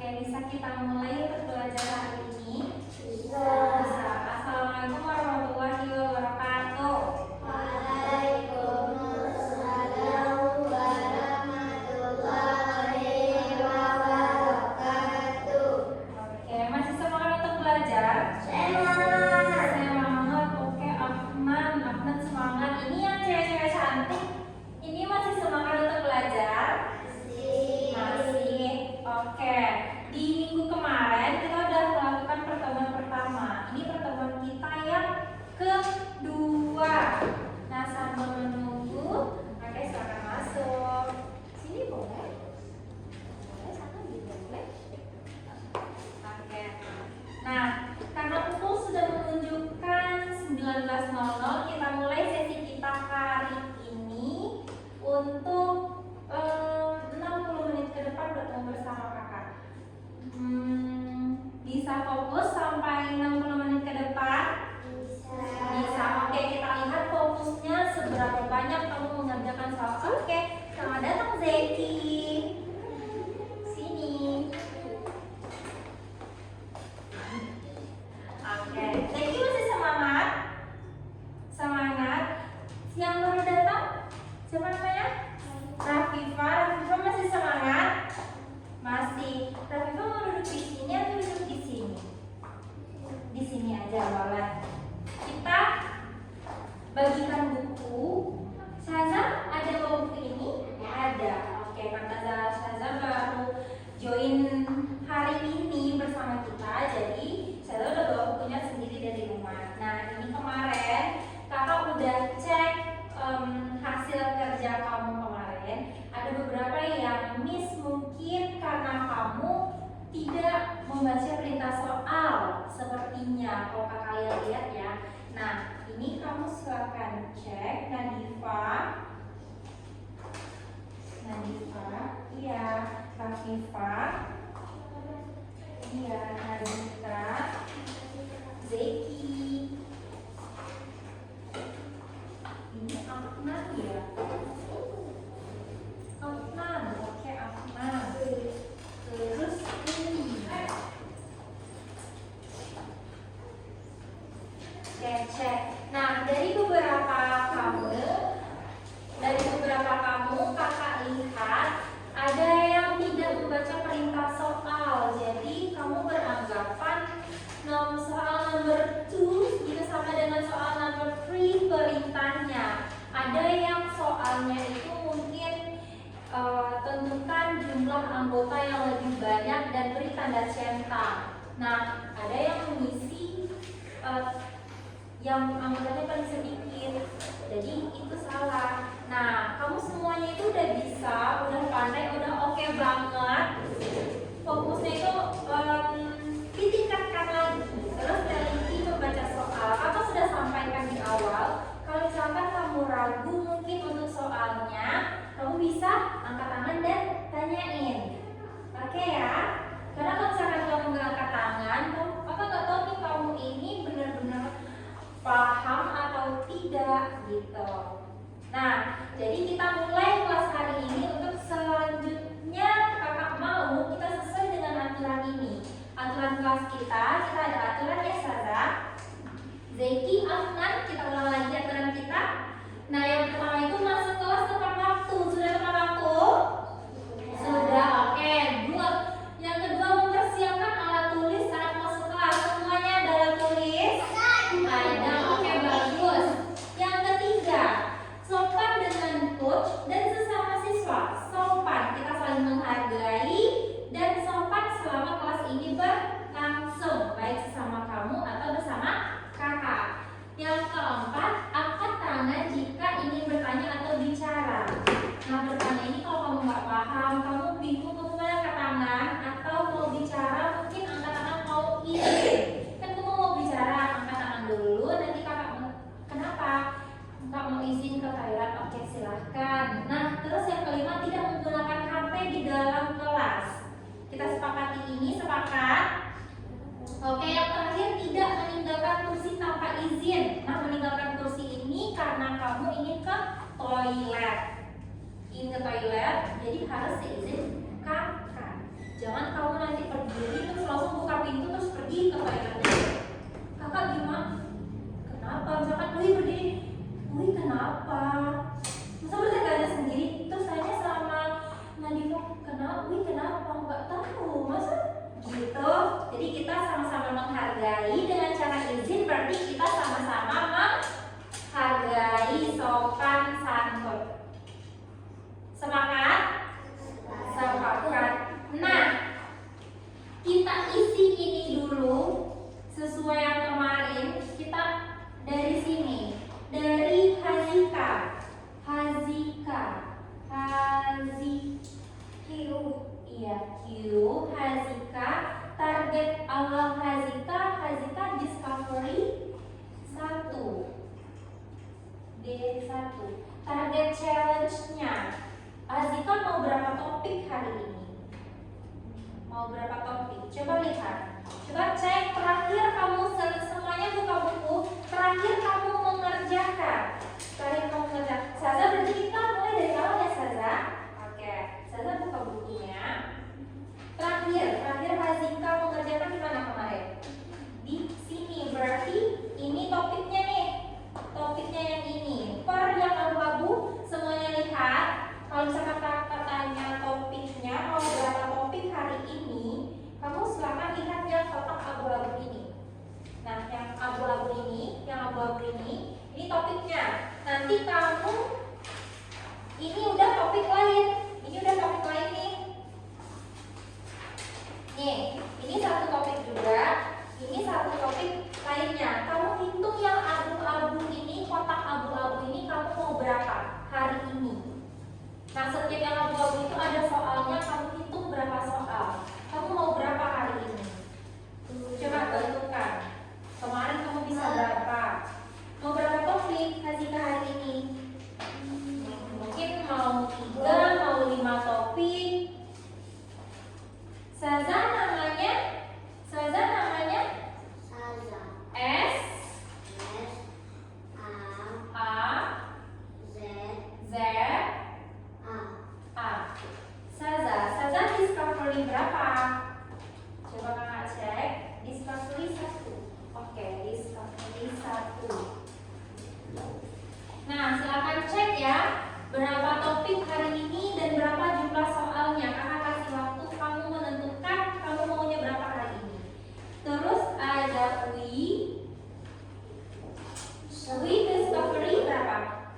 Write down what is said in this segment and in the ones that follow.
bisa kita mulai untuk belajar hari ini? Bisa. Assalamualaikum warahmatullahi wabarakatuh. Waalaikumsalam warahmatullahi wabarakatuh. Oke, masih semangat untuk belajar? Semangat. Semangat. Oke, Afnan semangat. Ini yang cewek-cewek cantik, ini masih semangat untuk belajar? Masih. Oke. Di minggu kemarin kita udah melakukan pertemuan pertama. Ini pertemuan kita yang kedua. Nah, sambil menunggu, oke, silakan masuk. Sini boleh? Boleh, sana gitu boleh? Oke. Nah, karena pukul sudah menunjukkan 19.00, kita mulai sesi kita hari ini untuk 60 menit ke depan bertemu bersama kakak. Bisa fokus sampai 60 menit ke depan? Bisa. Oke, kita lihat fokusnya seberapa banyak kamu mengerjakan soal. Oke, selamat datang Zeki. Sini. Oke, Zeki masih semangat? Semangat. Yang baru datang? Siapa namanya? Rafifa. Rafifa masih semangat? Masih. Rafifa mau duduk di sini atau duduk di sini? Di sini aja boleh. Kita bagikan buku. Saza ada bawa buku ini? Ada. Oke, karena Saza baru join hari ini bersama kita, jadi Saza udah bawa bukunya sendiri dari rumah. Nah, ini kemarin kakak udah cek hasil kerja kamu kemarin. Ada beberapa yang miss mungkin karena kamu tidak membaca perintah soal sepertinya kalau kakak lihat ya. Nah, ini kamu silakan cek. Nadifa, iya, Rafifa, iya, Nadita, Zeki, ini Afnan ya. Afnan, oke Afnan. Terus cek. Nah, dari beberapa kamu kakak lihat ada yang tidak membaca perintah soal. Jadi kamu beranggapan soal number 2 itu sama dengan soal number 3 perintahnya. Ada yang soalnya itu mungkin tentukan jumlah anggota yang lebih banyak dan beri tanda centang. Nah, ada yang mengisi yang anggotanya paling sedikit, jadi itu salah. Nah, kamu semuanya itu udah bisa, udah pandai, udah oke banget. Fokusnya itu ditingkatkan lagi. Terus teliti membaca soal. Kakak sudah sampaikan di awal, kalau misalkan kamu ragu mungkin untuk soalnya, kamu bisa angkat tangan dan tanyain. Oke ya? Karena kalau misalkan kamu nggak angkat tangan, kakak nggak tahu nih kamu ini benar-benar paham atau tidak gitu. Nah, jadi kita mulai kelas hari ini. Untuk selanjutnya kakak mau kita sesuai dengan aturan ini. Aturan kelas kita ada aturan ya Sarah, Zeki, Afnan, kita ulang lagi aturan kita. Nah, yang pertama itu masuk kelas tepat waktu. Sudah tepat waktu? Sudah, oke, good. Yang kedua mempersiapkan alat tulis saat masuk kelas. Semuanya ada alat tulis? Ada, oke, bagus. Yang ketiga, sopan dengan coach dan sesama siswa. Sopan, kita saling menghargai dan sopan selama kelas ini berlangsung, baik sesama kamu atau bersama kakak. Yang keempat, angkat tangan jika ingin bertanya atau bicara. Nah, bertanya ini kalau kamu nggak paham, kamu bingung kamu mau angkat tangan atau mau bicara, mungkin angkat tangan mau izin. Kan kamu mau bicara, angkat tangan dulu, nanti kakak kenapa? Kakak mau izin ke toilet, oke silahkan. Nah, terus yang kelima, tidak menggunakan HP di dalam kelas. Kita sepakati ini, sepakat? Oke, yang terakhir, tidak meninggalkan kursi tanpa izin. Nah, meninggalkan kursi ini karena kamu ingin ke toilet. Ingin ke toilet, jadi harus seizin kakak. Jangan kamu nanti berdiri terus langsung buka pintu terus pergi ke toiletnya. Kakak gimana? Kenapa? Misalkan Ui berdiri, Ui kenapa? Masa bertanya aja sendiri, terus tanya sama Nadifah, kenapa? Ui kenapa? Nggak tahu, masa gitu? Jadi kita sama-sama menghargai dengan cara izin, berarti kita sama-sama menghargai sopan santun. Sepakat? Sepakat. Nah, kita isi ini dulu sesuai yang kemarin. Kita dari sini, dari Hazika, iya Q, Hazika. Target awal Hazika discovery 1, D1. Target challenge-nya, Hazika mau berapa topik hari ini? Mau berapa topik? Coba lihat. Coba cek terakhir kamu semuanya buka buku. Terakhir kamu mengerjakan. Saza berarti kita mulai dari awal ya Saza. Oke. Saza buka bukunya. Terakhir Hazika mengerjakan di mana kemarin? Di sini. Berarti ini topiknya nih. Topiknya yang ini. Per yang abu-abu semuanya lihat. Kalau misalkan kakak tanya topiknya mau berapa topik hari ini, kamu silakan lihat yang kotak abu-abu ini. Nah, yang abu-abu ini topiknya. Nanti kamu ini udah topik lain. Nih. Nih, ini satu topik juga. Ini satu topik lainnya. Kamu hitung yang abu-abu ini, kotak abu-abu ini kamu mau berapa hari ini? Nah, setiap yang abu-abu itu ada soalnya, kamu hitung berapa soal. Kamu mau berapa hari ini? Coba hitungkan. Kemarin kamu bisa berapa? Mau berapa topik Hazika hari ini? Mungkin mau 3, mau 5 topik. Saza namanya? Saza. S A Z A. Saza discovery berapa? Coba kakak cek. Discovery 1. Oke, discovery 1. Nah, silakan cek ya. Berapa topik hari ini dan berapa jumlah soalnya. Kakak kasih waktu kamu menentukan kamu maunya berapa hari ini. Terus ada discovery berapa?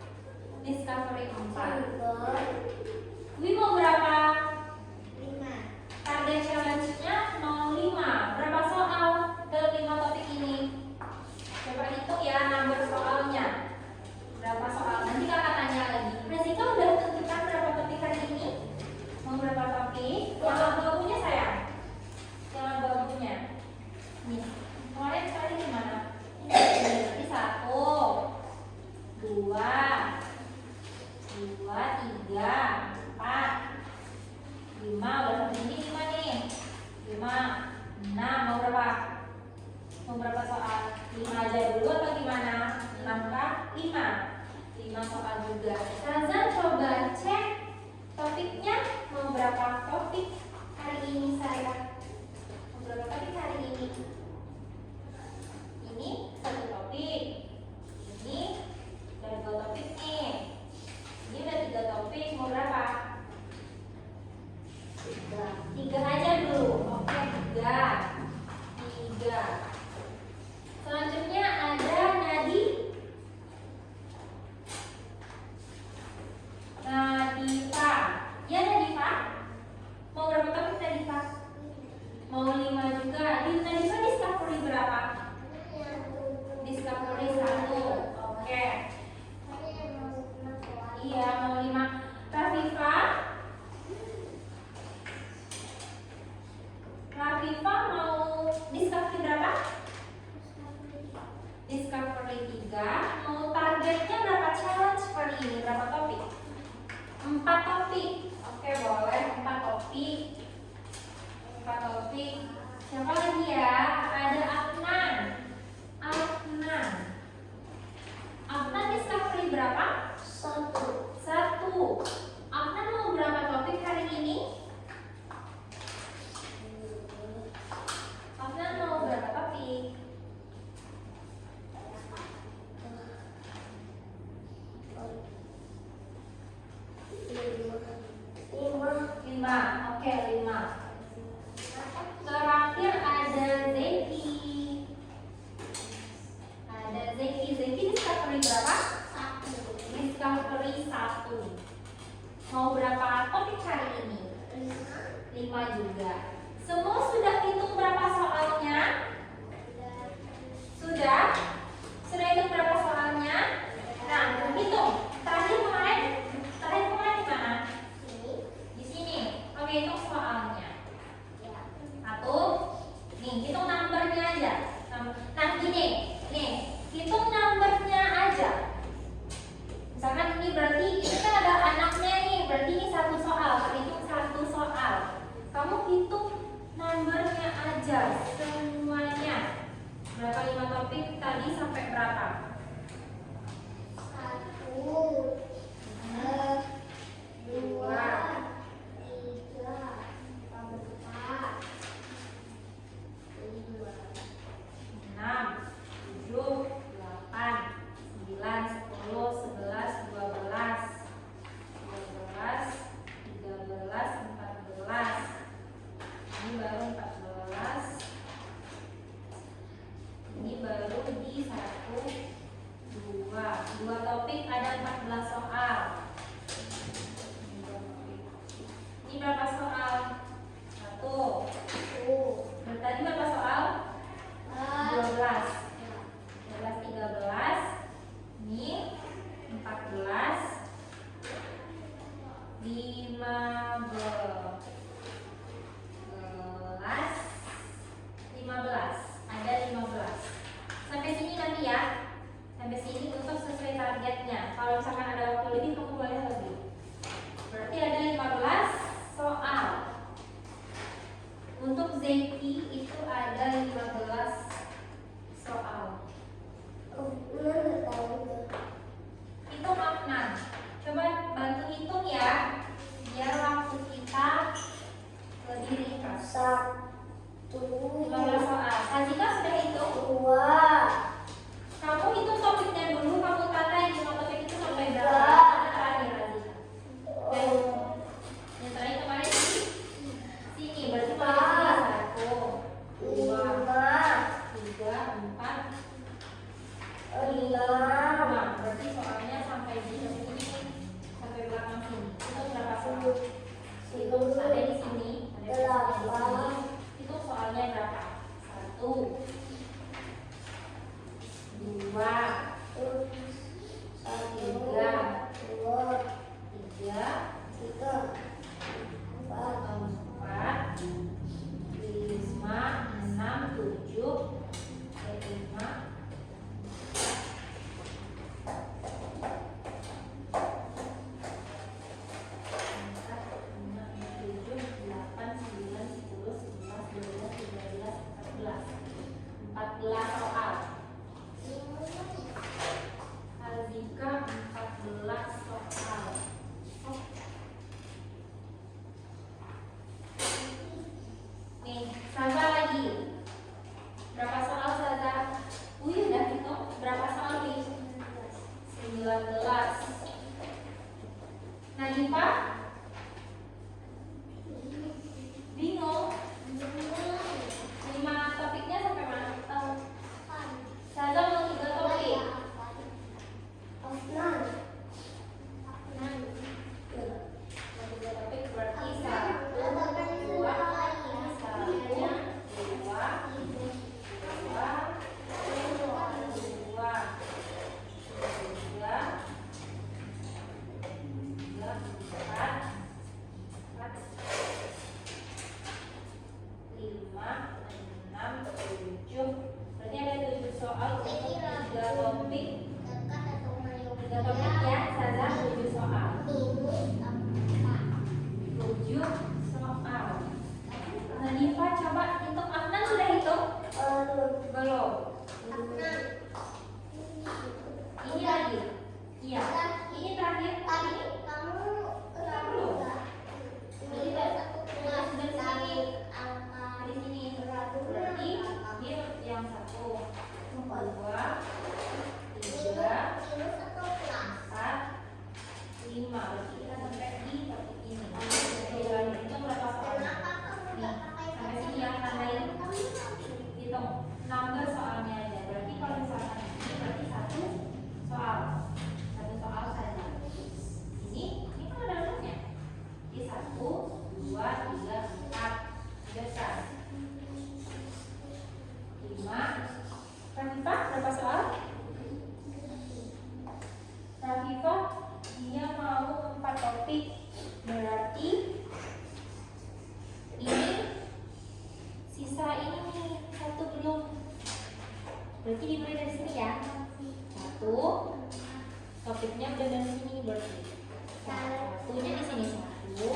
Discovery 4. Wi mau berapa? 5. Target challenge-nya 05. Berapa soal dalam 5 topik ini? Coba hitung ya number soalnya. Berapa soal? Nanti kakak tanya lagi. Hazika udah tentukan berapa topik hari ini? Mau berapa topik? Yang abu-abunya sayang? Yang abu-abunya. Nih, kemarin sekali gimana? Ini 1, 2, 3, 4, 5. Udah sampai sini 5 nih. 5, 6. Mau berapa? Mau berapa soal? 5 aja dulu atau gimana? 6 kah? 5 soal juga. Saza coba cek topiknya. Mau berapa topik hari ini saya? Mau berapa topik hari ini? Ini 1 topik. Ini udah 2 topik nih. Ini udah 3 topik. Mau berapa? 3 aja dulu. Oke, 3. Selanjutnya ada Nadifa. Ya Nadifa? Mau berapa topik Nadifa? Mau 5 juga. Nadifa discovery berapa? Discovery 1. Oke. Iya, mau 5. Rafifa mau discovery berapa? Discovery 3. Mau targetnya berapa challenge kali ini? Berapa topik? 4 topik. Oke, boleh 4 topik. Siapa lagi ya? Ada Afnan. Afnan discovery berapa? 1. Afnan mau berapa topik hari ini? Oke, 5. Terakhir ada Zeki. Zeki discovery berapa? 1. Discovery 1. Mau berapa topik hari ini? 5 juga. Semua sudah hitung berapa soalnya? Sudah? Sudah hitung berapa soalnya? Nah, hitung. Terakhir kemarin di mana? Di sini. Oke, hitung soalnya. 1. Nih, hitung numbernya aja. Nah, gini. Nih, hitung numbernya aja. Misalkan ini berarti ini kan ada anaknya nih, berarti ini 1 soal. Hitung 1 soal. Kamu hitung numbernya aja semuanya. Berapa 5 topik tadi sampai berapa? 1, 2, 3, 4, 5. 6, 7, 8, 9, 10, 11, 12, 13, 14. Ini baru 14. Ini baru di 1, 2 topik ada 14 soal. Ini berapa soal? 1. Tadi berapa soal? 12. 13. Ini 14. 15. Ada 15. Sampai sini nanti ya. Sampai sini untuk sesuai targetnya. Kalau misalkan ada waktu lebih, kamu boleh lebih. Berarti ada 15 soal. Untuk Zeki itu ada 15 soal. Hitung Afnan. Coba bantu hitung ya, biar waktu kita lebih ringkas. 15 soal. Azika sudah hitung? 2. Kamu hitung topiknya dulu, kamu tata yang 5 topik itu sampai berapa? Yang terakhir Azika. Dan yang terakhir kemarin sini, berarti kemarin 1, 2, 3, 4, 5. Berarti soalnya sampai di sini, sampai belakang sini. Itu berapa soal? Itu ada di sini, ada di sini. Itu soalnya berapa? 1, 2, 3, 4, 5, 6, 7, 5. Bingung? 5 topiknya sampai mana? Saza mau 3 topik. Berarti 1, 2, 7 soal. Hanifa coba hitung. Afnan sudah hitung? Belum. Ini lagi. Iya. Ini terakhir. Belum. Jadi sudah di sini. Di sini. Berarti dia yang 1, 2, 3, 4, 5. Berarti kita sampai di topik ini. Itu topik. Berarti ini sisa ini nih, satu belum. Berarti dimulai dari sini ya. Satu. Topiknya udah dari sini berarti. Satunya di sini satu.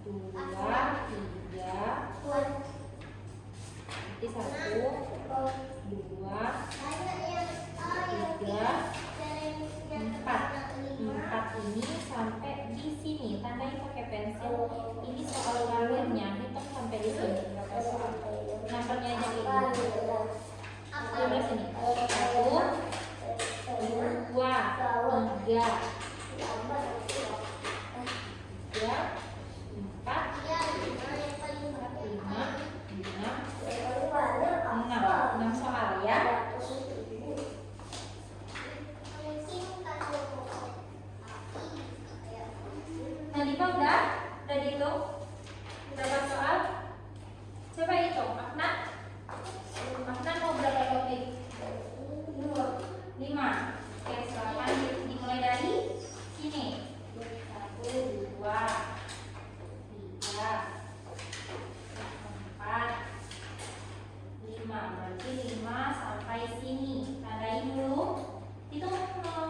Dua, tiga. Berarti satu, dua, tiga, empat. Empat ini sampai di sini. Tandain pakai pensil. Ini soal lalunya. Hitung sampai di sini. Berapa soal? Nomornya aja ini. Sebelah sini. Satu, dua, tiga, tiga, empat, lima, enam soal ya. Nadifa udah dihitung berapa soal? Coba hitung. Afnan mau berapa topik? 5. Oke, silakan dimulai dari sini. 1, 2, 3, 4, 5. Berarti 5 sampai sini. Tandain dulu. Hitung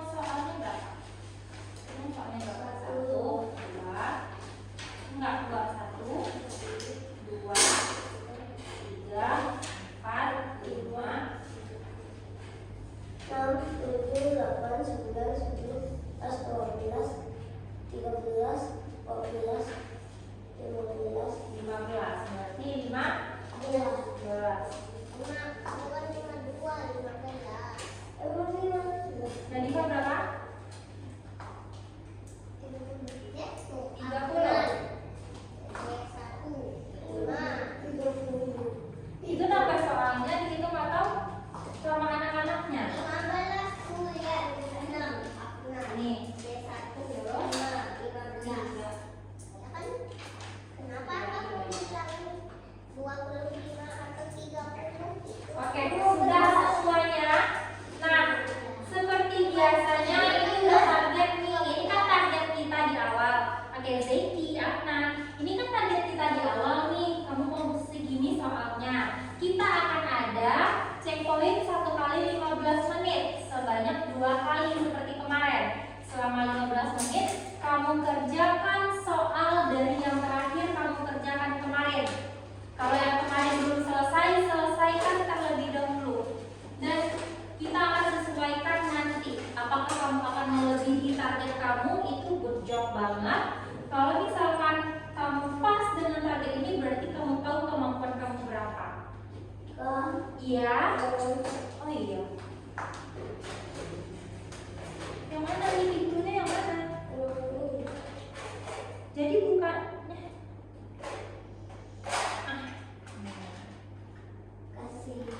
soalnya berapa? Hitung soalnya berapa? 1, 2, enggak 2, 1, 2, 3, 4, 5, 6, 7, 8, 9, 10, 11, 12, 13, 14, 15, 15. Berarti 5, 12. 12. Nadifa berapa? 30. Itu nambah soalnya dihitung atau sama anak-anaknya? Nih. Oke, sudah semuanya. Nah, seperti biasanya ini udah target nih. Ini kan target kita di awal. Oke, Zaiti, Afnan. Ini kan target kita di awal nih. Kamu mau segini soalnya. Kita akan ada checkpoint 1 kali 15 menit. Sebanyak 2 kali seperti kemarin. Selama 15 menit, kamu kerjakan soal dari yang terakhir kamu kerjakan kemarin. Kalau yang kemarin belum selesai, selesaikan terlebih dahulu. Dan kita akan sesuaikan nanti. Apakah kamu akan melebihi target kamu, itu good job banget. Kalau misalkan kamu pas dengan target ini, berarti kamu tahu kemampuan kamu berapa. Iya. Oh iya. Yang mana nih pintunya, yang mana? Jadi bukan.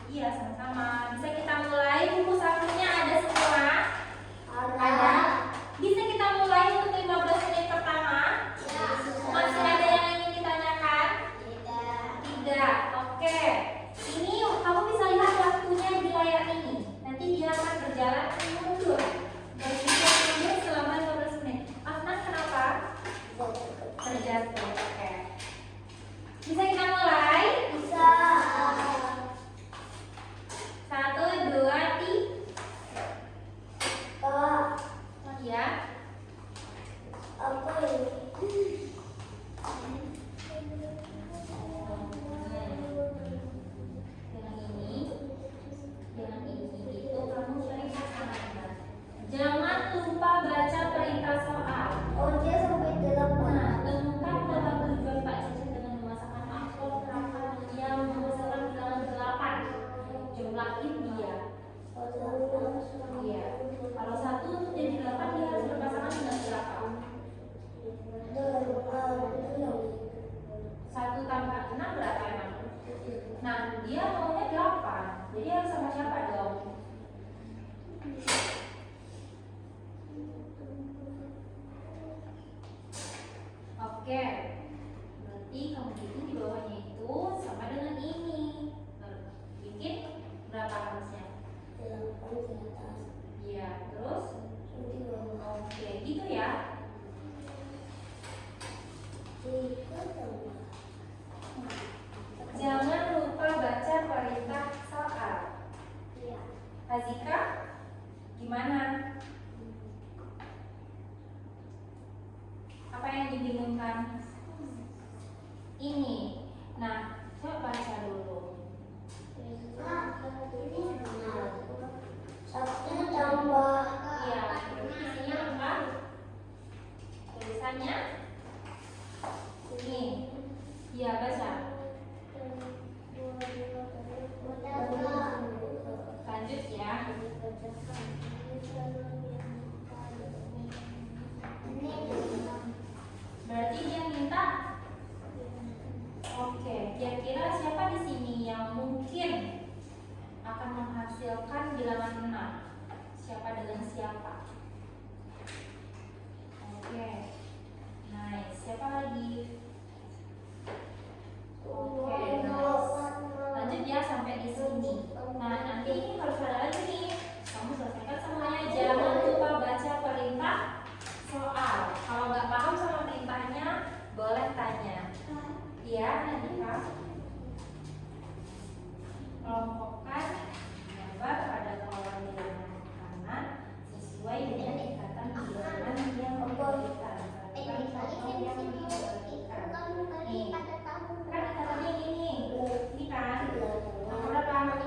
Iya, sama-sama. Bisa kita mulai. Buku sakunya ada semua? Ada. Bisa kita mulai untuk 15 menit pertama? Masih ada yang ingin ditanyakan? Tidak. Oke. Ini kamu bisa lihat waktunya di layar ini. Nanti dia akan berjalan mundur. Dari 30 menit Apa yang dibingungkan? Ini. Nah, coba baca dulu. Satu tambah. Iya, isinya apa? Tulisannya ini. Iya, baca. Lanjut ya. Berarti dia minta. Oke, kira-kira siapa di sini yang mungkin akan menghasilkan bilangan 6? Siapa dengan siapa? Oke. Nice. Siapa lagi? Oke, nice. Lanjut ya sampai di sini. Nah, nanti ini harus ada lagi nih. Kamu selesaikan semuanya. Jangan lupa baca perintah soal. Kalau nggak paham sama perintahnya, boleh tanya. Iya, nanti Kak. Kelompokkan gambar pada kolom bilangan kanan sesuai dengan ikatan bilangan yang diberikan. Lakukan contoh yang diberikan. Nih, kan ikatannya gini. Ini kan. Nomor berapa?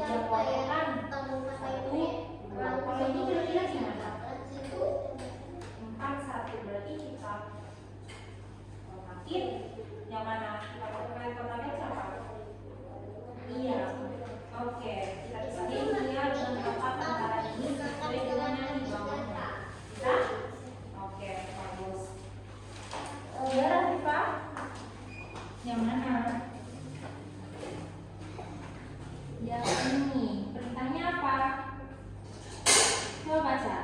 Yang potongan. Satu, dua. Kalau ini kira-kira gimana? 4, 1. Berarti kita makin yang mana? Kita pakai kotaknya siapa? Iya. Oke. Kita pilih dia dengan kotak antara ini sesuai dengan yang di bawahnya. Bisa? Oke, bagus. Ya, Rafifah? Yang mana? Yang ini. Perintahnya apa? Coba baca.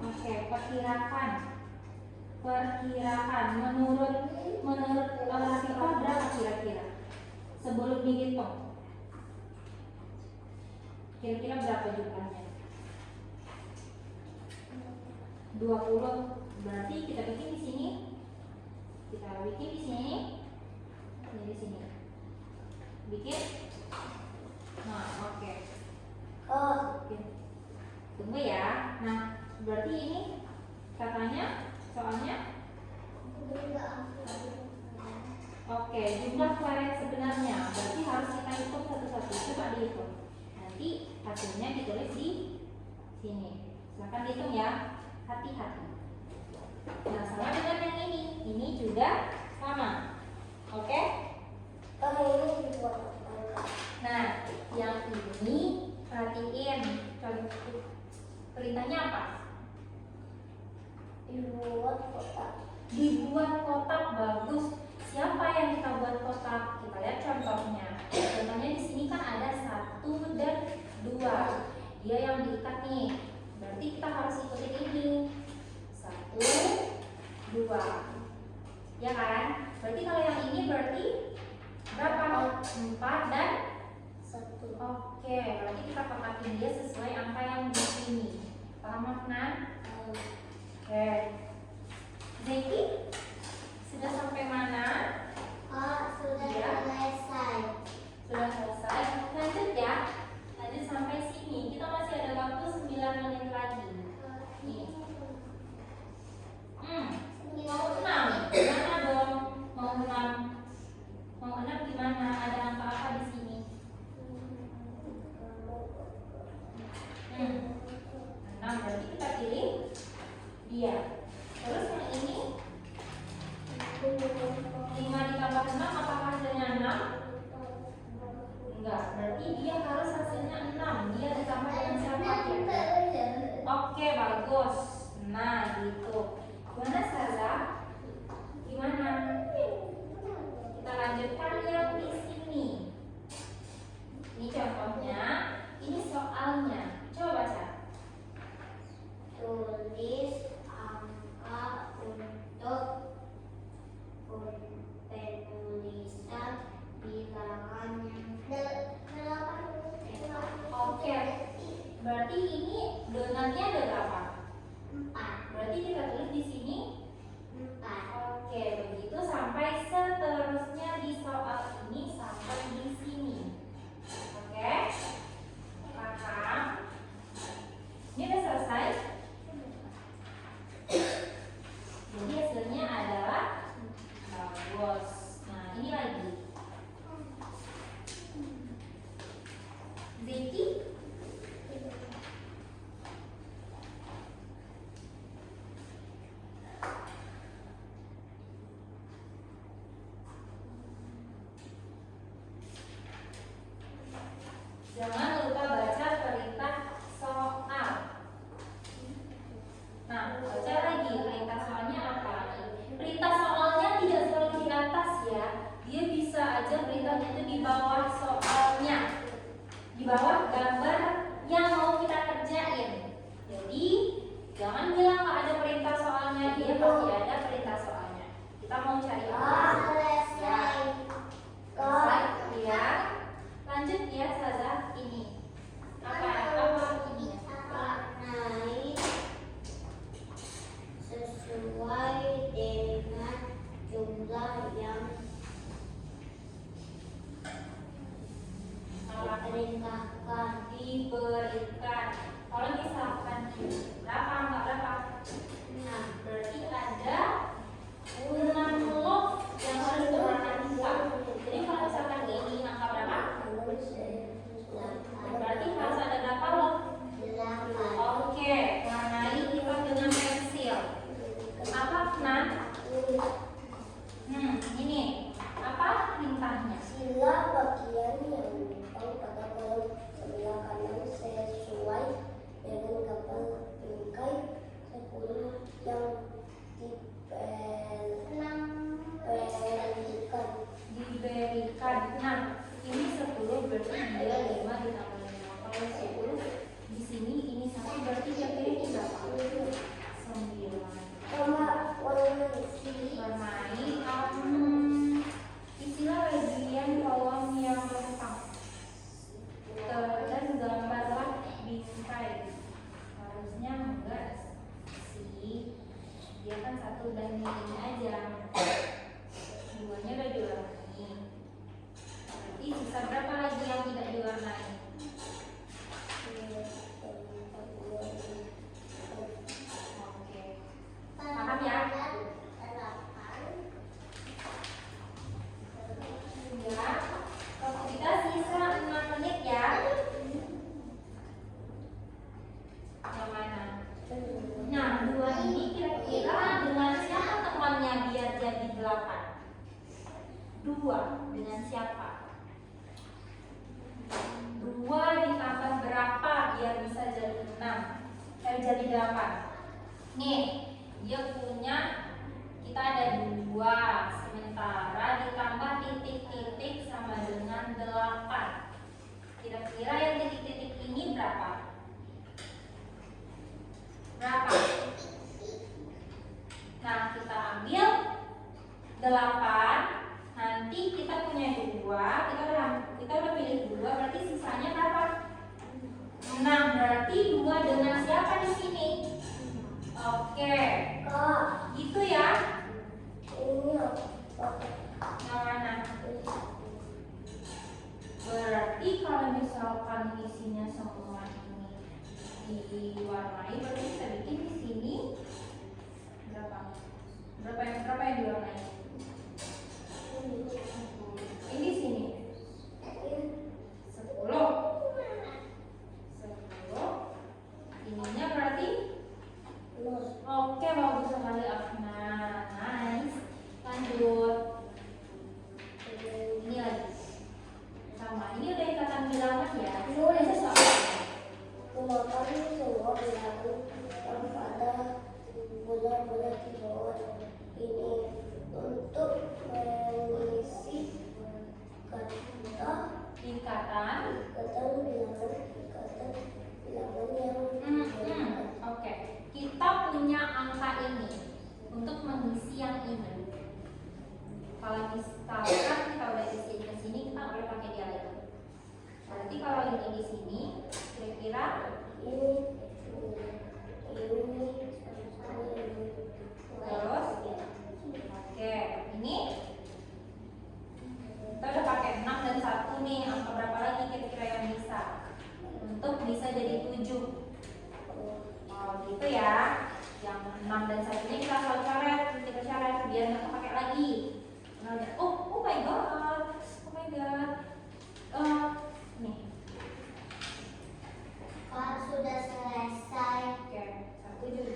Oke, perkirakan. Menurut Rafifah berapa kira-kira? Sebelum dihitung. Kira-kira berapa jumlahnya? 20. Berarti kita bikin di sini. Kita bikin di sini. Ini di sini. Bikin. Nah, oke. Oke. Tunggu ya. Nah, berarti ini katanya soalnya oke, jumlah kelereng sebenarnya berarti harus kita hitung satu-satu. Coba dihitung. Nanti hasilnya ditulis di sini. Silakan dihitung ya. Hati-hati. Nah, sama dengan yang ini. Ini juga sama. Oke? Nah, yang ini perhatiin. Perintahnya apa? Dibuat kotak. Bagus. Siapa yang kita buat kotak? Kita lihat contohnya. Contohnya di sini kan ada 1 dan 2. Dia yang diikat nih. Berarti kita harus ikutin ini. 1, 2. Ya kan? Berarti kalau yang ini berarti berapa? 4 dan 1. Oke, berarti kita kotakin dia sesuai angka yang di sini. Paham makna? Oke. Zeki, sudah sampai mana? Sudah selesai. Sudah selesai. Lanjut ya. Lanjut sampai sini. Kita masih ada waktu 9 menit lagi. Nih. Mau 6. Gimana dong? Mau 6. Mau 6 gimana? Ada angka apa di sini? 6. Berarti kita pilih dia. Terus yang ini 5 ditambah 6 apakah hasilnya 6? Enggak, berarti dia harus hasilnya 6. Dia ditambah dengan siapa? Oke, bagus. Nah, gitu. Gimana Sarah? Gimana? Kita lanjutkan yang di sini. Ini contohnya, ini soalnya. Coba baca. Tulis angka untuk penulisan bilangan yang Oke. Berarti ini donatnya ada berapa? 4. Berarti kita tulis di sini 4. Oke, begitu sampai seterusnya di soal ini sampai di sini. Oke? Paham? Jangan lupa baca perintah soal. Nah, baca lagi perintah soalnya apa? Perintah soalnya tidak selalu di atas ya. Dia bisa aja perintahnya itu di bawah soalnya, di bawah gambar yang mau kita kerjain. Jadi jangan bilang nggak ada perintah soalnya, dia pasti ada perintah soalnya. Kita mau cari apa? Selesai. Selesai? Ya. Lanjut ya, Saza. Ini apa ini? Naik sesuai dengan jumlah yang diperintahkan. Diberikan. Kalau misalkan ini berapa, enggak berapa? Nah, berarti ada 6 log yang harus berwarna hitam. Jadi kalau misalkan ini angka berapa? Berarti harus ada berapa log? 8. Oke, warnai kita dengan pensil. Apa, Nan? Ini apa perintahnya? Sila bagian yang menyimpang pada kolom sebelah kanan sesuai dengan gambar bingkai 10 yang Diberikan. Nah, ini 10 berarti dia 5 ditambah 5. Kalau 10 di sini ini 1 berarti dia pilih berapa? 9. Warnai isilah bagian kolom yang lengkap dan gambarlah bingkai. Harusnya enggak sih, dia kan 1 dan ini aja, 2-nya udah diwarnai. Berarti sisa berapa lagi yang tidak diwarnai? Oke, paham ya? Ya, kita sisa 6 menit ya. Yang mana? Nah, 2 ini kira-kira dengan siapa temannya biar jadi 8? 2 dengan siapa? 2 ditambah berapa biar bisa jadi 6? Jadi 8. Nih, dia punya, kita ada 2, sementara ditambah titik-titik sama dengan 8. Kira-kira yang titik-titik ini berapa? Berapa? Nah, kita ambil 8. Nanti kita punya 2. Kita udah pilih 2. Berarti sisanya berapa? 6. Berarti 2 dengan siapa di sini? Oke. Gitu ya. Yang mana? Berarti kalau misalkan isinya semua ini diwarnai, berarti kita bikin di sini berapa? Berapa yang diwarnai? Ini sini 10. Ininya berarti oke, bagus sekali Afna. Nice. Lanjut. Ini lagi sama, ini udah ikatan bilangan ya. Ini soal Gunakan semua bilangan yang pada bola-bola di bawah ini untuk mengisi ikatan bilangan yang Oke, kita punya angka ini untuk mengisi yang ini. Kalau misalkan kita udah isi ke sini, kita nggak boleh pakai dia lagi. Berarti kalau ini di sini, kira-kira terus, oke, ini kita udah pakai 6 dan 1 nih. Angka berapa lagi kira-kira yang bisa untuk bisa jadi 7? Oh gitu ya. Yang 6 dan 1-nya kita selalu coret biar nggak pakai lagi. Oh my god, nih. sudah selesai. Oke, 1 juga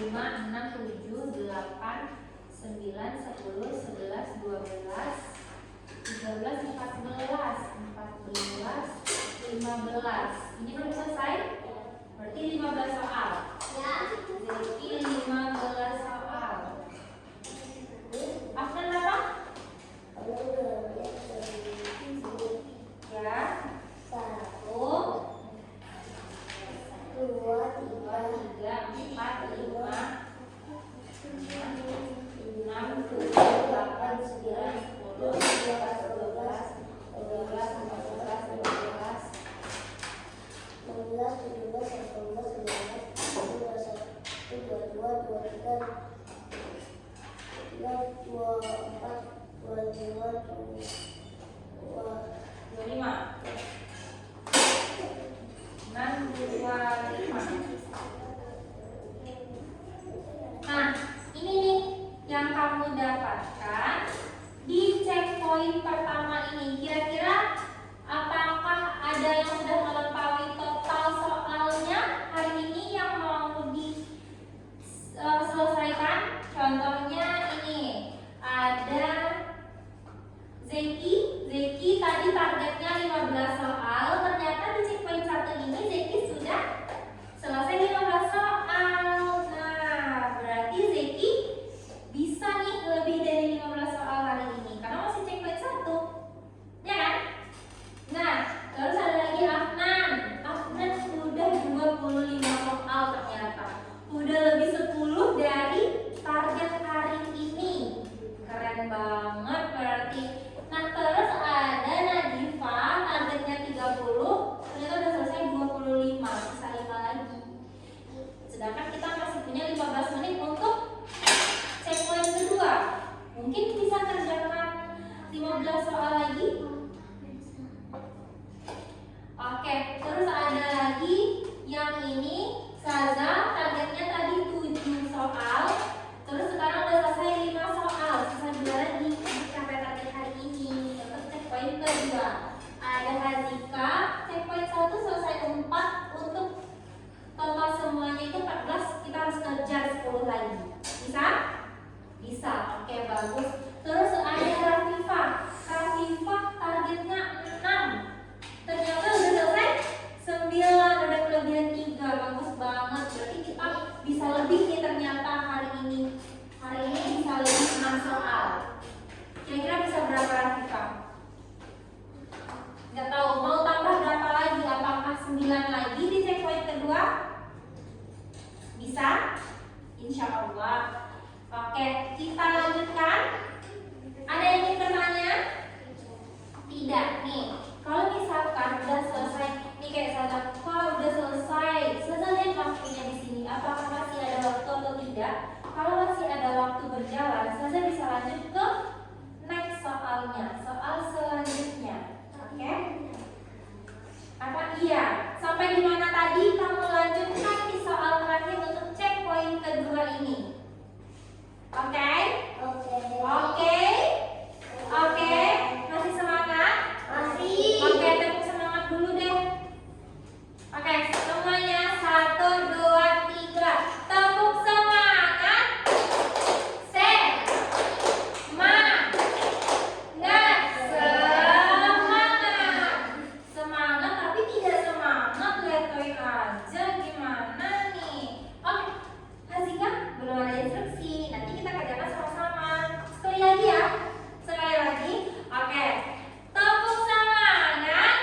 5, 6, 7, 8, 9, 10, 11, 12, 13, 14, 15. Ini belum selesai? Berarti 15 soal. Jadi 15 soal. Afnan berapa? 16. 24, 25, 25. 25. Nah, ini nih yang kamu dapatkan di checkpoint pertama ini. Kira-kira apakah ada yang sudah melampaui total soalnya hari ini yang mau diselesaikan? Contohnya ini ada Zeki tadi targetnya 15 soal. Ternyata di checkpoint 1 ini Zeki sudah selesai 15 soal. Nah, berarti Zeki bisa nih lebih dari 15 soal hari ini karena masih checkpoint 1. Ya kan? Nah, terus ada lagi Afnan. Afnan sudah 25 soal ternyata. Udah lebih 10 dari target hari ini. Keren banget berarti. Nah, terus ada Nadifa, targetnya 30, ternyata udah selesai 25, sisa 5 lagi. Sedangkan kita masih punya 15 menit untuk checkpoint kedua. Mungkin bisa kerjakan 15 soal lagi. Oke, terus ada lagi yang ini Saza, targetnya tadi 7 soal. Terus sekarang udah selesai 5 soal, sisa 2 lagi untuk capai target hari ini. Untuk checkpoint kedua ada Hazika, checkpoint 1 selesai 4. Untuk total semuanya itu 14, kita harus ngejar 10 lagi. Bisa? Bisa, oke bagus. Terus ada Rafifa, targetnya 6. Ternyata udah selesai 9, udah kelebihan 3, bagus banget. Berarti kita bisa lebih nih ternyata hari ini. Hari ini bisa lebih 6 soal. Kira-kira bisa berapa Rafifa? Nggak tahu, mau tambah berapa lagi? Apakah 9 lagi di checkpoint kedua? Bisa? Insya Allah. Oke, kita lanjutkan. Ada yang ingin bertanya? Tidak nih. Kalau misalkan udah selesai, nih kayak Saza, wah udah selesai. Saza lihat waktunya di sini. Apakah masih ada waktu atau tidak? Kalau masih ada waktu berjalan, Saza bisa lanjut ke next soalnya, soal selanjutnya. Oke? Apa iya? Sampai di mana tadi kamu lanjutkan di soal terakhir untuk checkpoint kedua ini? Oke? Oke? Oke? Masih semangat? Masih. Oke, tepuk semangat dulu deh. Oke, semuanya 1, 2, 3. Tepuk semangat. Semangat. Semangat tapi tidak semangat, lihat-lihat aja gimana nih. Oke, Hazika belum ada instruksi. Nanti kita kerjakan sama-sama. Sekali lagi ya. Sekali lagi. Oke. Tepuk semangat.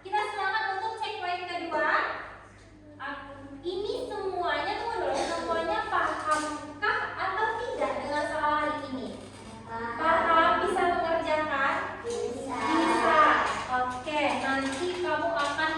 Kita semangat untuk checkpoint kedua. Ini semuanya tunggu dulu. Semuanya pahamkah atau tidak dengan soal hari ini? Paham? Bisa mengerjakan? Bisa. Bisa. Oke, nanti kamu akan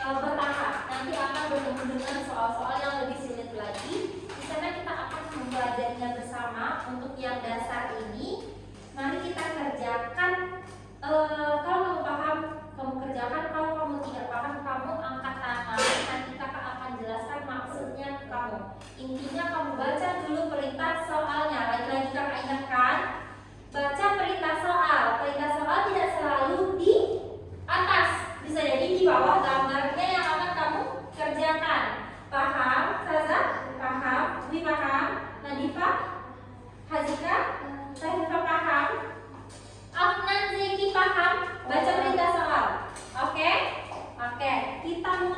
bertahap. Nanti akan bertemu dengan soal-soal yang lebih sulit lagi. Di sana kita akan mempelajarinya bersama. Untuk yang dasar ini, mari kita kerjakan. Kalau kamu paham, kamu kerjakan. Kalau kamu tidak paham, kamu angkat tangan. Nanti kakak akan jelaskan maksudnya ke kamu. Intinya kamu baca dulu perintah soalnya. Lagi-lagi kakak ingatkan, baca perintah soal. Perintah soal tidak selalu di atas, bisa jadi di bawah gambarnya yang akan kamu kerjakan. Paham, Saza? Paham? Wi paham? Nadifa? Hazika? Nadifa paham? Afnan, Zeki paham? Baca perintah soal. Oke? Oke, kita mulai.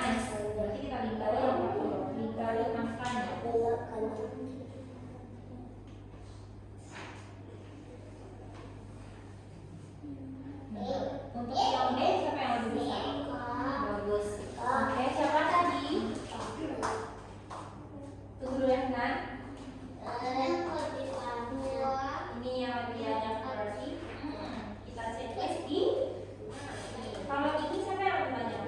nice. Berarti kita lingkari yang lingkari angkanya. Belok kanan. Untuk yang D siapa yang lebih bisa? Bagus. Oke, siapa tadi? Tunggu dulu ya, Nan. Ini yang lebih banyak berarti. Kita checklist di. Kalau ini siapa yang lebih banyak?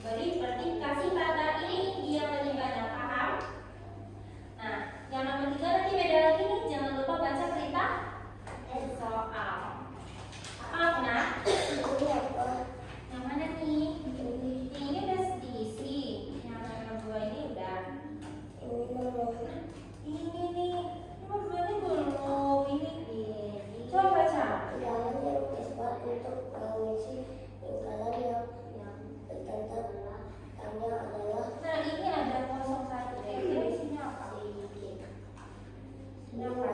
Berarti kasih tanda ini dia yang lebih banyak, paham? Nah, yang nomor 3 nanti beda lagi nih. Jangan lupa baca perintah soal. Apa Nah? Ini apa? Yang mana nih? Ini udah diisi. Yang nomor 2 ini udah. Ini nomor. Ini nih. Nomor 2 ini belum. Ini. Coba baca. Jangan yang kesempatan untuk mengisi lingkaran yang bertanda tanda adalah Nah, ini ada 01. Kira-kira isinya apa? Isinya apa?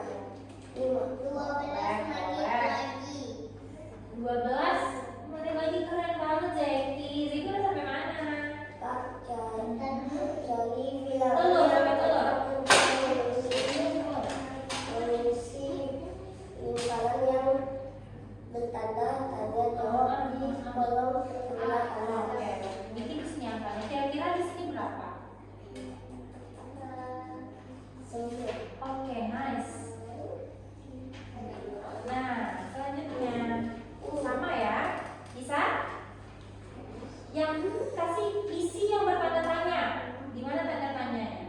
12. Mana lagi keren banget Zeki. Zeki udah sampai mana? Cari bilang Telur, berapa telur? mengisi lingkaran yang bertanda tanda jawab di kolom sebelah kanan. Oke. Bikin di sini angkanya. Kira-kira di sini berapa? Oke, nice. Nah, selanjutnya sama ya. Bisa? Yang kasih isi yang bertanda tanya. Di mana tanda tanyanya?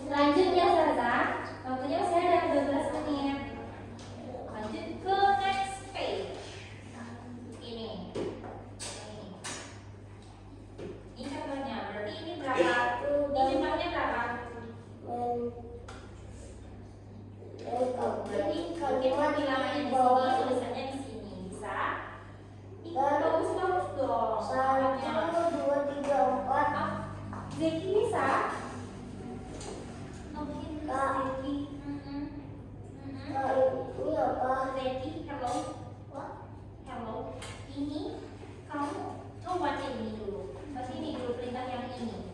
Selanjutnya Zaza, waktunya masih ada 12 menit. Lanjut ke next page. Ini. Ini contohnya. Berarti ini berapa? Ini jumlahnya berapa? Berarti kita bilangannya di sini, tulisannya di sini. Bisa? Ih, bagus dong. 1, 2, 3, 4. Zeki bisa? Mungkin Kak. Zeki. Ini apa? Zeki, hello. What? Hello. Ini kamu coba baca ini dulu. Baca ini dulu perintah yang ini.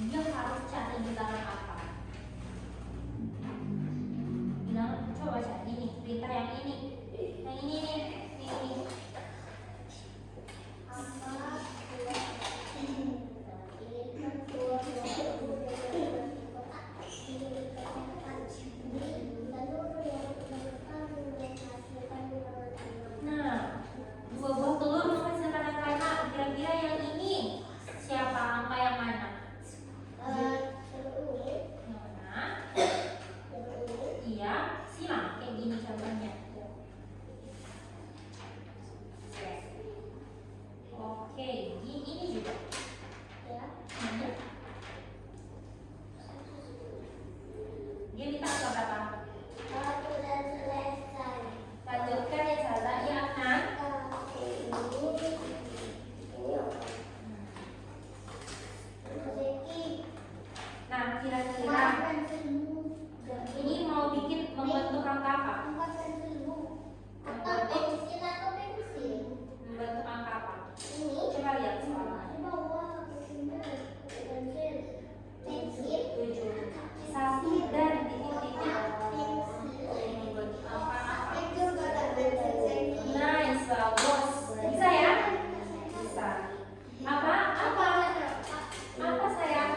Dia harus cari bilangan apa? Bilangan, coba baca ini perintah yang ini. Yang ini nih, ini. Nah, 2 buah telur menghasilkan angka 6. Kira-kira yang ini siapa angka yang mana? Yang mana? Iya, silang kayak gini contohnya. Oke, ini juga. Hmm. Dia minta angka berapa? Lanjutkan ya Zaza, ya Nan. Nah, kira-kira ini mau bikin membentuk angka apa? Membentuk angka apa? Coba lihat soalnya. 7. 1 dan titik-titik. Membentuk angka apa? Nice, bagus. Bisa ya? Bisa. Apa sayang?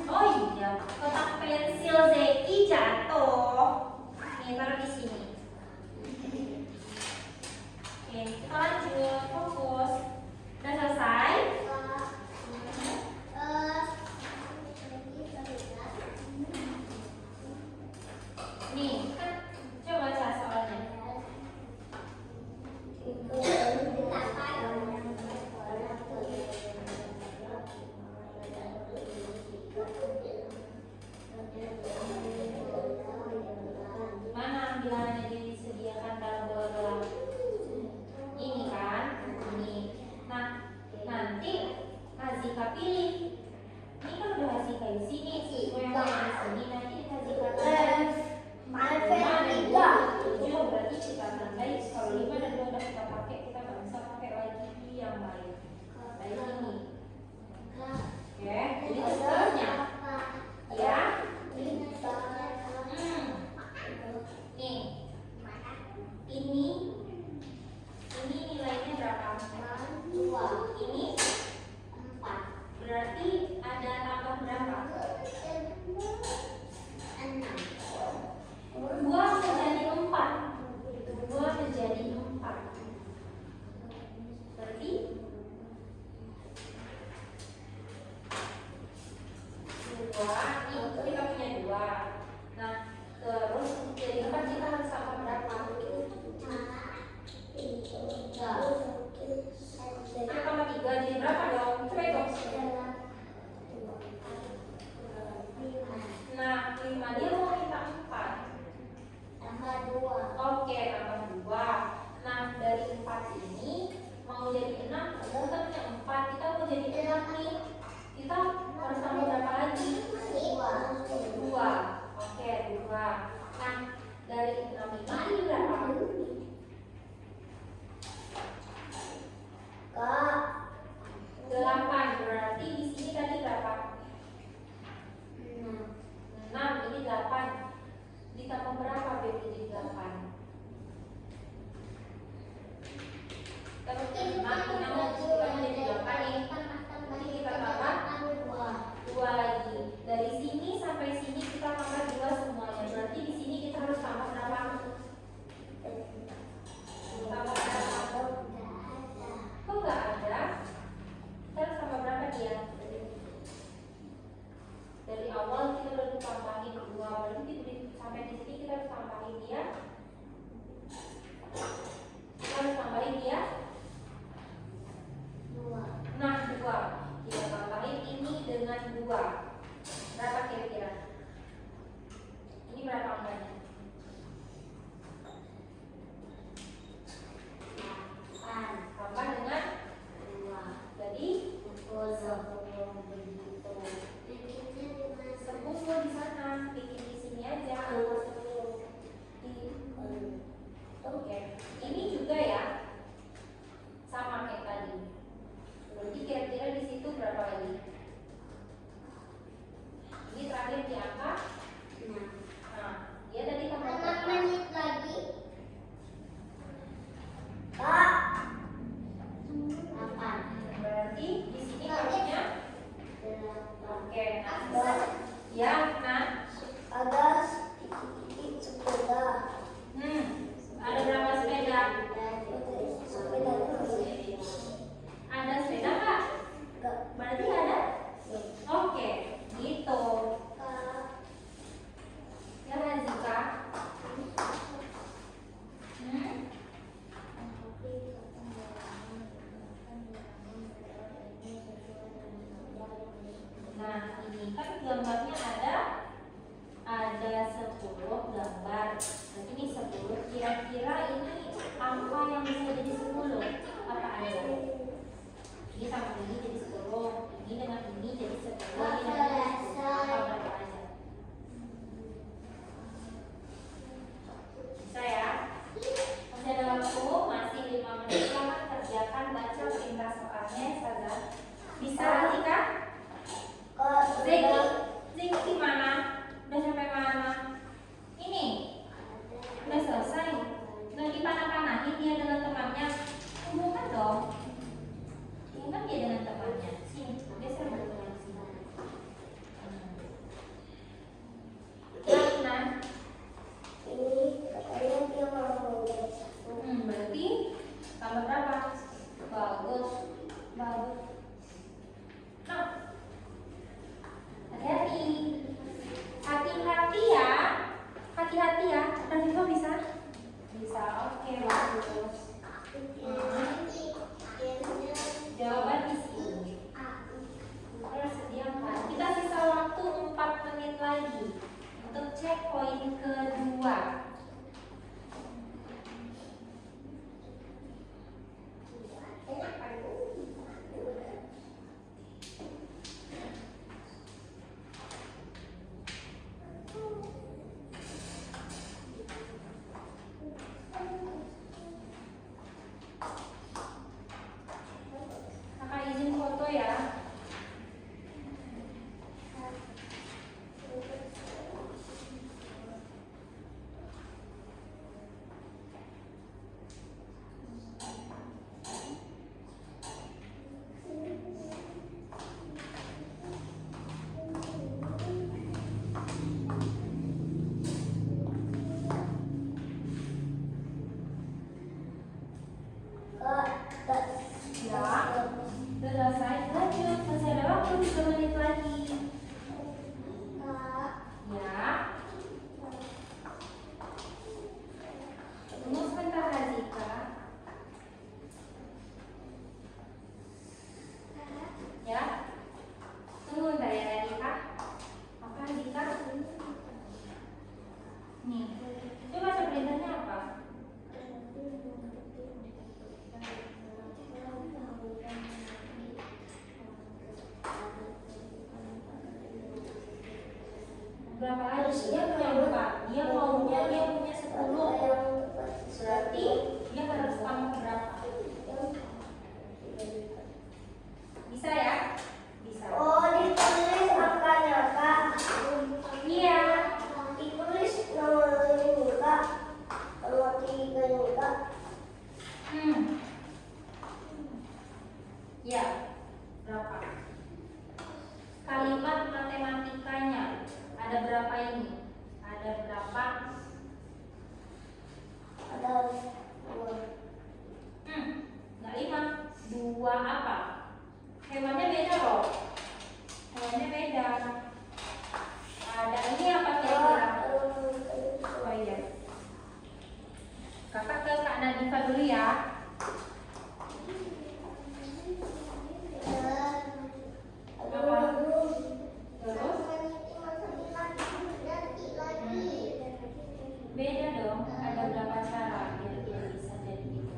Oh iya, kotak pensil Zeki jatuh. Nih, taruh di sini. Oke, kita lanjut. Fokus. Udah selesai? Nih, kan coba baca soalnya. Mana bilangannya disediakan dalam bola-bola? Ini kan? Ini. banyak nih. Kita harus tambah berapa lagi? 2. Oke, 2. Nah, dari 65 ini berapa? Kak, 8. Berarti di sini tadi berapa? 6. 6. Ini 8. Ditambah berapa Baby di 8? Terus 6 kita mau jadi 8 nih. Nanti kita tambah 2 lagi. Dari sini sampai sini kita tambah 2 semuanya. Berarti di sini kita harus tambah berapa? Tambah berapa? Kok nggak ada? Kita harus tambah berapa dia? Dari awal kita udah tambahin 2. Berarti sampai di sini kita harus tambahin dia. Kita harus tambahin dia. 2. Nah, 2. Kita tambahin ini dengan 2. Berapa kira-kira? Ini berapa angkanya? 8. Tambah dengan 2. jadi 10 di sana. Bikin di sini aja. Oke. Ini juga ya. Sama kayak tadi. Berarti kira-kira di situ berapa lagi? Ini terakhir di angka. Nah, dia tadi tambah berapa? lagi. Kak. 8. Berarti di sini harusnya. Oke. Nah, ya, nah. Ada titik-titik sepeda. Ada berapa sepeda? Sepedanya masih Ada sepeda nggak? enggak. Berarti ada? Oke, gitu. Kak. Ya Razika. Nah, ini kan gambarnya ada 10 gambar. Berarti ini 10. Kira-kira ini angka yang bisa jadi 10 apa aja? Ini sama ini jadi 10. Ini dengan ini jadi 10. Ini dengan ini 10. Apa berapa aja? Bisa ya? Masih ada waktu, masih 5 menit. Silahkan kerjakan baca perintah soalnya, Saza. Bisa, Razika? Kak, Zeki, Zeki gimana? Udah sampai mana? Ini udah selesai. Nggak dipanah-panahin dia dengan temannya. Hubungan dong. Hubungan dia dengan temannya. Sini, geser dulu ke sini. Nah, ini katanya dia mau berarti tambah berapa? Bagus, bagus. Nah, hati-hati, hati-hati ya, hati-hati ya. Razika bisa? Bisa, oke, bagus. Jawaban di sini. Terus sediakan. Kita sisa waktu 4 menit lagi untuk cek poin kedua. Kakak izin foto ya. Ya, selesai. Lanjut, masih ada waktu 3 menit lagi. Ya. Tunggu sebentar Razika. Ya. Tunggu bentar ya Razika. Apa Razika? Nih. Coba baca perintahnya apa? Berapa lagi? Dia punya 4. Dia punya 10. Berarti dia harus tambah berapa? Bisa ya? Bisa. Oh, ditulis angkanya, Kak. Iya. Ditulis nomor ini, Kak. Nomor 3 ini, Kak. Ya. Berapa? Kalimat matematikanya ada berapa ini? Ada berapa? Ada 2. Nggak 5. 2 apa? Hewannya beda loh. Hewannya beda. Ada ini apa kira-kira? Oh iya. Kakak ke Kak Nadifa dulu ya. Beda dong, ada berapa cara biar dia bisa jadi gitu.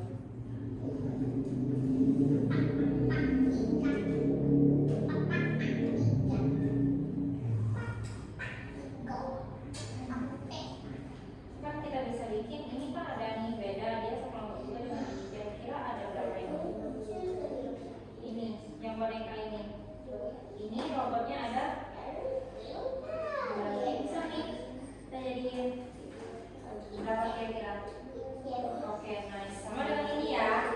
Kan kita bisa bikin, ini kan ada nih beda, dia sekelompok juga dengan ini. Kira-kira ada berapa ini? Ini, yang boneka ini. Ini robotnya ada. Berarti bisa nih kita jadiin berapa kira-kira? Oke, nice. Sama dengan ini ya.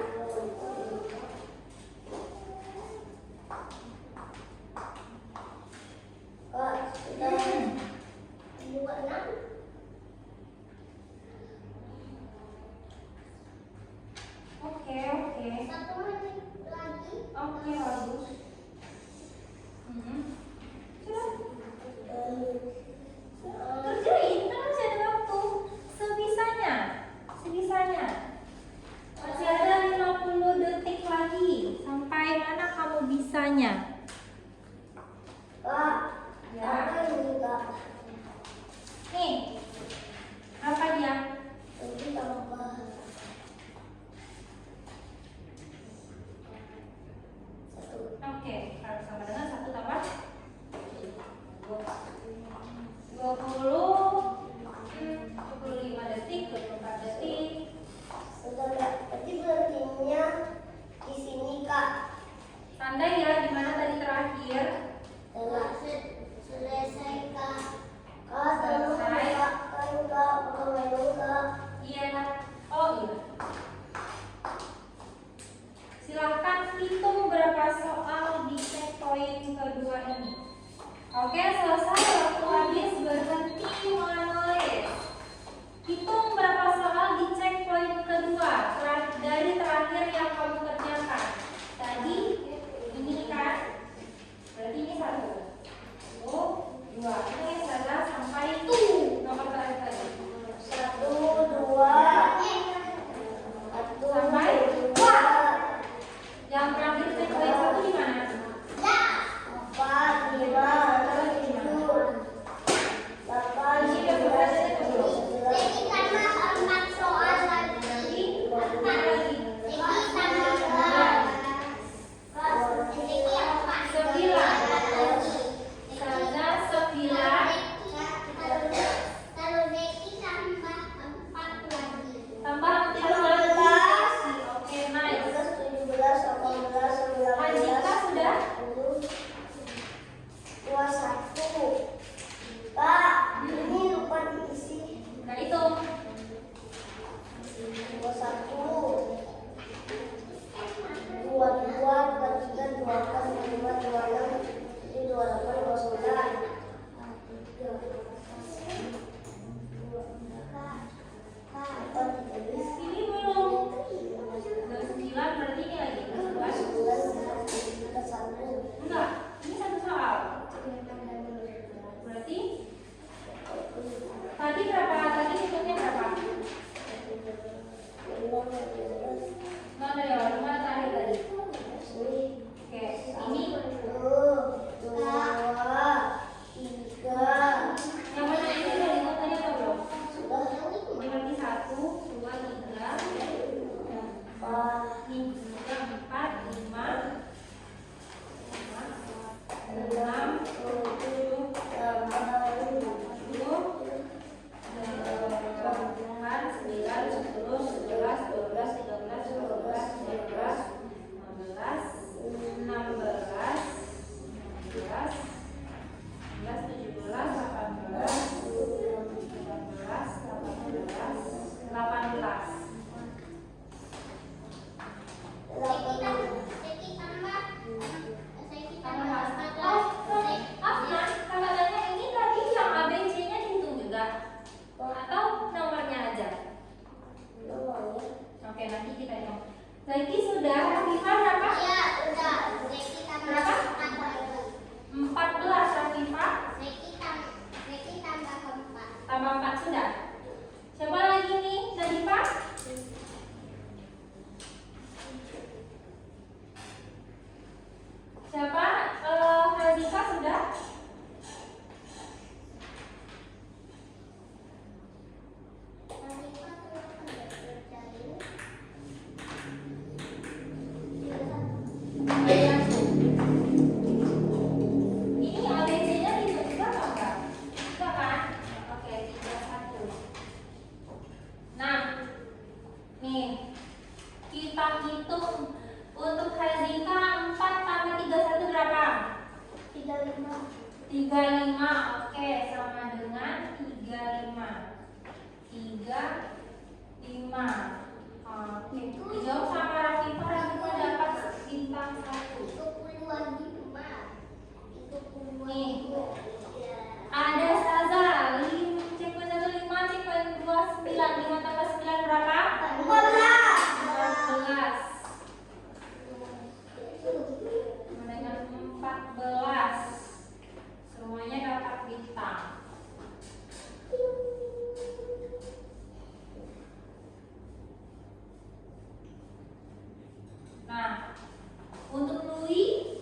Kak, sudah 26. Oke. 1 menit lagi. Oke, bagus. Sudah. Kerjain, kan masih ada waktu. Sebisanya. Masih ada 50 detik lagi. Sampai mana kamu bisanya? Kak, Ya. apa ini, Kak? Nih. Apa dia? Nanti tambah. Oke, harus sama dengan 1 tambah 25 detik, 24 detik. Sudah, Kak. Berarti berhentinya di sini, Kak. Tanda ya, di mana tadi terakhir. Selesai, Kak. Kak, selesai. Kak, bakal main, Kak. Iya. Oh iya. Silahkan hitung berapa soal di checkpoint kedua ini. Oke, selesai. Waktu habis, berhenti menulis. Hitung berapa soal di checkpoint kedua dari terakhir yang kamu kerjakan. Tadi ini kan, berarti ini 1, 2. Ini saja sampai nomor terakhir tadi. 1, 2. Sampai 2. Yang terakhir checkpoint 1 di mana? 4, 5, 6, 7, 8, 9, 10. Zaki sudah. Rafifa berapa? Ya, udah. Zeki tambah Berapa? 14. 14. Rafifa Zeki tambah 4. tambah 4 sudah. Siapa lagi nih? Zarifa? Siapa? Hazika sudah? Ini ABC-nya gitu juga apa enggak? Enggak kan? Oke, 31. Nah, nih kita hitung untuk Hazika 4 tambah 31 berapa? 35. 35. Oke, sama dengan 35. 35. Oke, dijawab sama Rafifa. Rafifa dapat bintang 1. 32. Nih, ada Saza 5, cek poin 1 5, cek poin 2 9. 5 tambah 9 berapa? 14. Dengan 14 semuanya dapat bintang. Nah, untuk Louis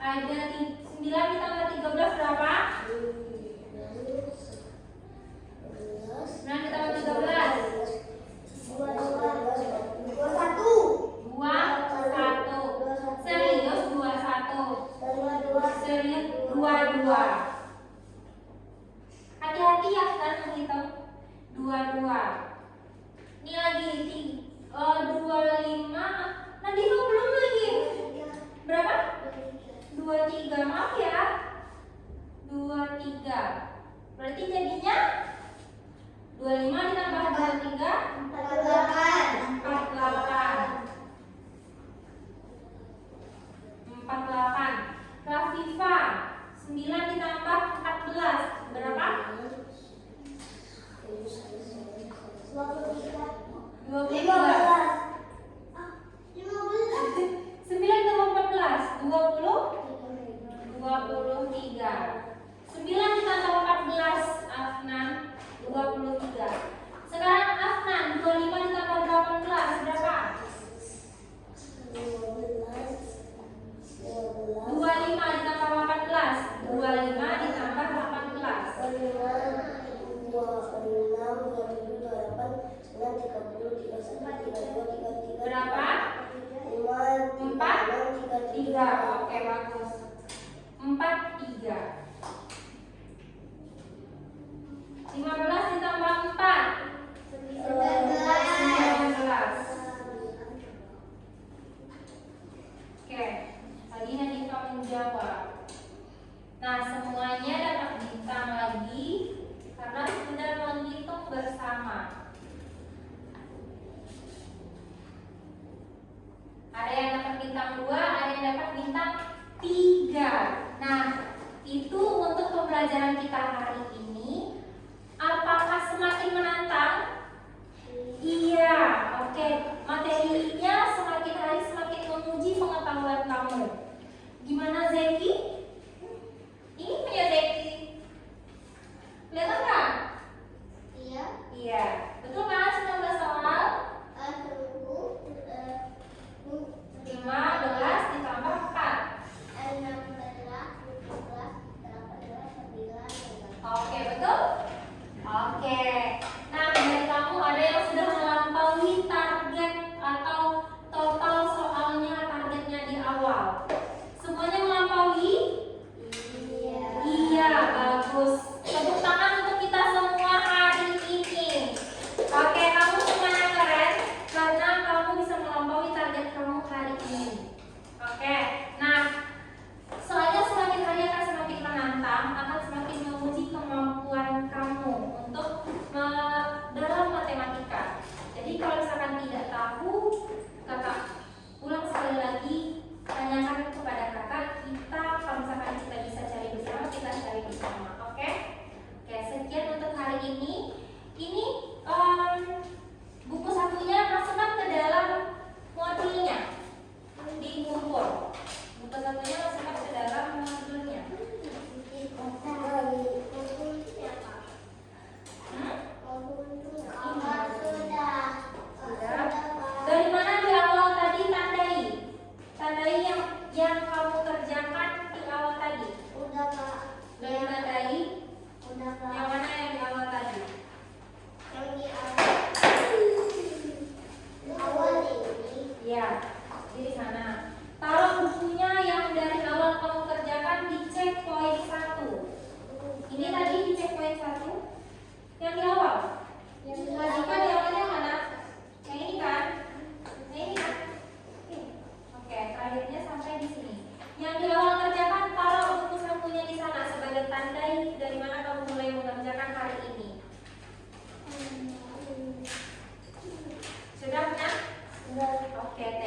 ada 9 ditambah 13 berapa? 9 ditambah 13 21. Serius 21. Serius 22. Hati-hati ya kan menghitung 22. Ini lagi 25. Nadifa belum lagi. Berapa? 23. Maaf ya. 23. Berarti jadinya 25 ditambah 23 48. 48. Rafifa 9 ditambah 14 berapa? 23. 9 tambah 14 23. 9 ditambah 14 Afnan 23. Sekarang Afnan 25 ditambah 18 berapa? 25 ditambah 18. 25 ditambah 18 berapa? 4 3. Oke, bagus. 4 3. 15 ditambah 4 19. Oke, tadi Nadifa menjawab. Nah, semuanya dapat bintang lagi karena sudah menghitung bersama. Ada yang dapat bintang 2, ada yang dapat bintang 3. Nah, itu untuk pembelajaran kita hari ini. Apakah semakin menantang? Iya, oke. Materinya semakin hari semakin menguji pengetahuan kamu. Gimana Zeki? Ini punya Zeki. Kelihatan nggak? Iya. Betul kan 19 soal? 15 ditambah 4. Oke, betul? Oke. Nah, dari kamu ada yang sudah melampaui target atau total soalnya targetnya di awal. Semuanya melampaui? Iya, bagus. Tepuk tangan untuk kita semua hari ini. Oke, kamu semuanya keren karena kamu bisa melampaui target kamu hari ini. Oke, nah soalnya semakin hari akan semakin menantang, akan semakin menguji kemampuan kamu untuk dalam matematika. Jadi kalau misalkan tidak tahu, kakak ulang sekali lagi, tanyakan kepada kakak. Kalau misalkan kita bisa cari bersama, kita cari bersama. Oke? Oke, sekian untuk hari ini. Ini buku satunya masukkan ke dalam Ya, di sana. Taruh bukunya yang dari awal kamu kerjakan di checkpoint 1. Ini tadi di checkpoint 1. Yang di awal. Yang tadi kan di awalnya mana? Yang ini kan? Yang ini kan? Oke, terakhirnya sampai di sini. Yang di awal kerjakan taruh buku sakunya di sana sebagai tanda dari mana kamu mulai mengerjakan hari ini. Sudah punya? Sudah. Oke.